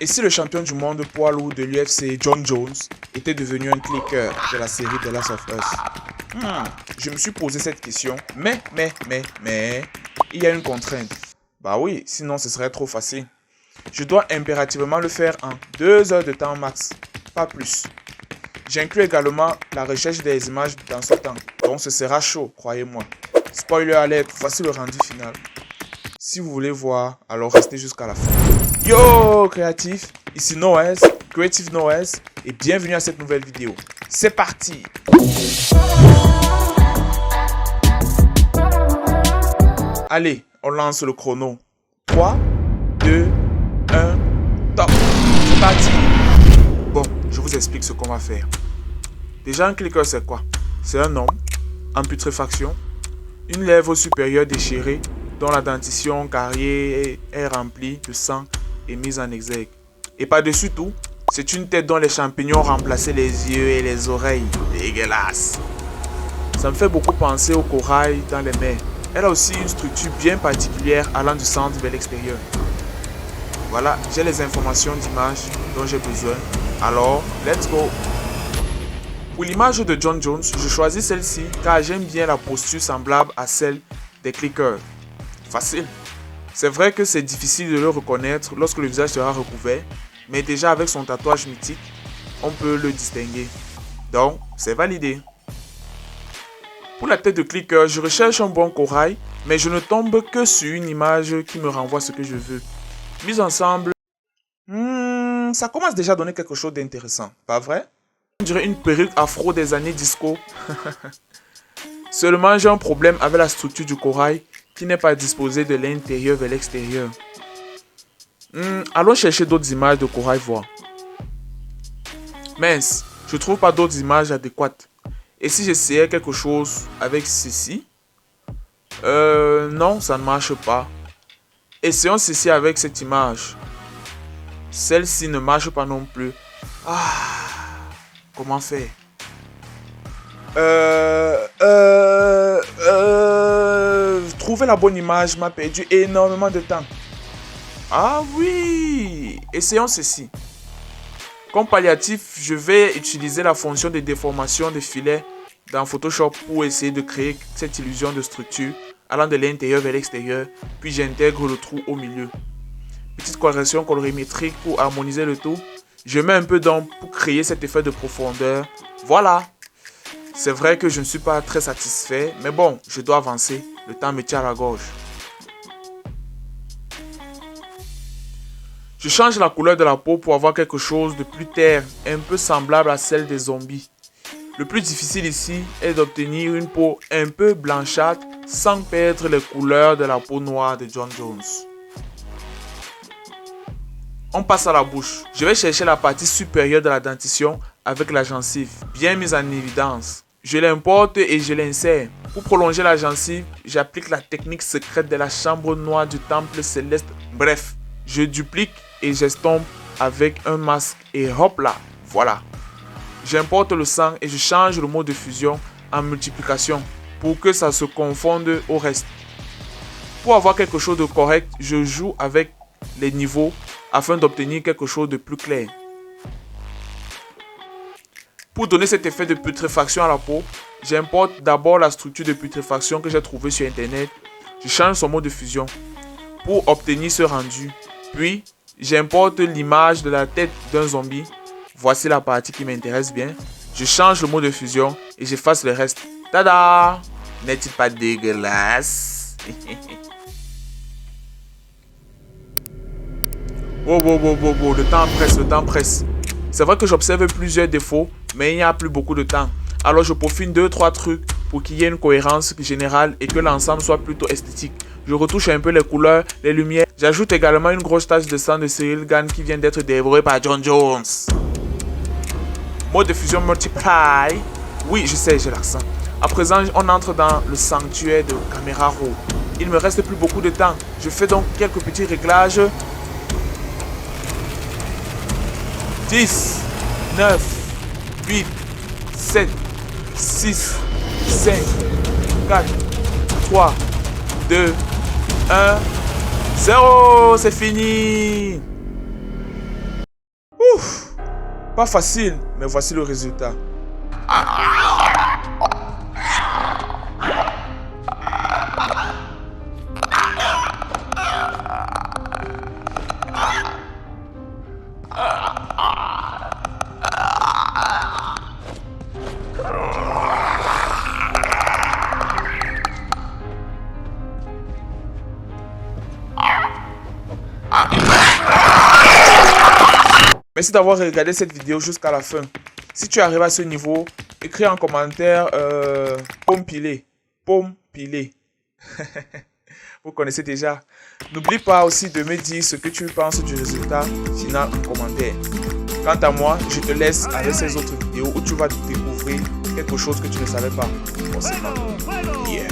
Et si le champion du monde poids lourd de l'UFC, Jon Jones, était devenu un clicker de la série The Last of Us? Je me suis posé cette question, mais, il y a une contrainte. Bah oui, sinon ce serait trop facile. Je dois impérativement le faire en 2 heures de temps max, pas plus. J'inclus également la recherche des images dans ce temps, donc ce sera chaud, croyez-moi. Spoiler alert, voici le rendu final. Si vous voulez voir, alors restez jusqu'à la fin. Yo créatif, ici Noes, Creative Noes, et bienvenue à cette nouvelle vidéo. C'est parti! Allez, on lance le chrono. 3, 2, 1, top! C'est parti! Bon, je vous explique ce qu'on va faire. Déjà, un clicker, c'est quoi? C'est un homme en putréfaction, une lèvre supérieure déchirée, dont la dentition carriée est remplie de sang et mise en exergue. Et par-dessus tout, c'est une tête dont les champignons ont remplacé les yeux et les oreilles. Dégueulasse. Ça me fait beaucoup penser au corail dans les mers. Elle a aussi une structure bien particulière allant du centre vers l'extérieur. Voilà, j'ai les informations d'image dont j'ai besoin. Alors, let's go. Pour l'image de Jon Jones, je choisis celle-ci car j'aime bien la posture semblable à celle des clickers. Facile. C'est vrai que c'est difficile de le reconnaître lorsque le visage sera recouvert, mais déjà avec son tatouage mythique, on peut le distinguer. Donc, c'est validé. Pour la tête de clicker, je recherche un bon corail, mais je ne tombe que sur une image qui me renvoie ce que je veux. Mise ensemble, ça commence déjà à donner quelque chose d'intéressant, pas vrai? On dirait une perruque afro des années disco. Seulement, j'ai un problème avec la structure du corail qui n'est pas disposée de l'intérieur vers l'extérieur. Allons chercher d'autres images de corail voir. Mince, je trouve pas d'autres images adéquates. Et si j'essayais quelque chose avec ceci? Non, ça ne marche pas. Essayons ceci avec cette image. Celle-ci ne marche pas non plus. Comment faire? Trouver la bonne image m'a perdu énormément de temps. Ah oui! Essayons ceci. Comme palliatif, je vais utiliser la fonction de déformation de filet dans Photoshop pour essayer de créer cette illusion de structure allant de l'intérieur vers l'extérieur, puis j'intègre le trou au milieu. Petite correction colorimétrique pour harmoniser le tout. Je mets un peu d'ombre pour créer cet effet de profondeur. Voilà! C'est vrai que je ne suis pas très satisfait, mais bon, je dois avancer. Le temps me tient à la gorge. Je change la couleur de la peau pour avoir quelque chose de plus terne, un peu semblable à celle des zombies. Le plus difficile ici est d'obtenir une peau un peu blanchâtre sans perdre les couleurs de la peau noire de Jon Jones. On passe à la bouche. Je vais chercher la partie supérieure de la dentition avec la gencive, bien mise en évidence. Je l'importe et je l'insère. Pour prolonger la gencive, j'applique la technique secrète de la chambre noire du temple céleste. Bref, je duplique et j'estompe avec un masque et hop là, voilà. J'importe le sang et je change le mode de fusion en multiplication pour que ça se confonde au reste. Pour avoir quelque chose de correct, je joue avec les niveaux afin d'obtenir quelque chose de plus clair. Pour donner cet effet de putréfaction à la peau, j'importe d'abord la structure de putréfaction que j'ai trouvée sur internet. Je change son mode de fusion pour obtenir ce rendu. Puis, j'importe l'image de la tête d'un zombie. Voici la partie qui m'intéresse bien. Je change le mode de fusion et j'efface le reste. Tada! N'est-il pas dégueulasse? Wow, le temps presse. C'est vrai que j'observe plusieurs défauts, mais il n'y a plus beaucoup de temps. Alors je peaufine 2-3 trucs pour qu'il y ait une cohérence générale et que l'ensemble soit plutôt esthétique. Je retouche un peu les couleurs, les lumières. J'ajoute également une grosse tache de sang de Cyril Gane qui vient d'être dévoré par Jon Jones. Mode de fusion multiply. Oui, je sais, j'ai l'accent. À présent, on entre dans le sanctuaire de Caméra Raw. Il me reste plus beaucoup de temps. Je fais donc quelques petits réglages. 10, 9, 8, 7, 6, 5, 4, 3, 2, 1, 0. C'est fini. Pas facile, mais voici le résultat. Merci d'avoir regardé cette vidéo jusqu'à la fin. Si tu arrives à ce niveau, écris en commentaire pomme pilée. Pomme pilée. Vous connaissez déjà. N'oublie pas aussi de me dire ce que tu penses du résultat final en commentaire. Quant à moi, je te laisse avec ces autres vidéos où tu vas découvrir quelque chose que tu ne savais pas forcément. Yeah.